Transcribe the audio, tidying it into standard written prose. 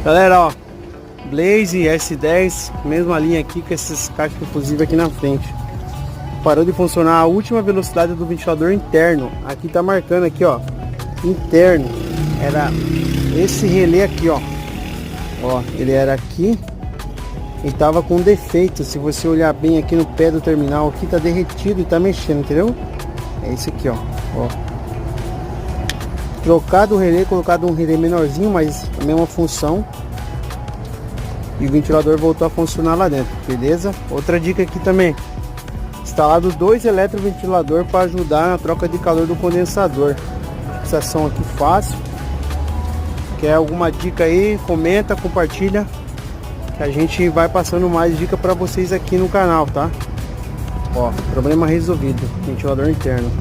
Galera, ó, Blaze S10, mesma linha aqui com esses caixas de fusível aqui na frente. Parou de funcionar a última velocidade do ventilador interno. Aqui tá marcando aqui, ó, interno. Era esse relé aqui, ó. Ó, ele era aqui e tava com defeito. Se você olhar bem aqui no pé do terminal, aqui tá derretido e tá mexendo, entendeu? É esse aqui, ó. Ó. Trocado o relé, colocado um relé menorzinho, mas a mesma função. E o ventilador voltou a funcionar lá dentro, beleza? Outra dica aqui também. Instalado 2 eletroventilador para ajudar na troca de calor do condensador. Fixação aqui fácil. Quer alguma dica aí? Comenta, compartilha, que a gente vai passando mais dica para vocês aqui no canal, tá? Ó, problema resolvido, ventilador interno.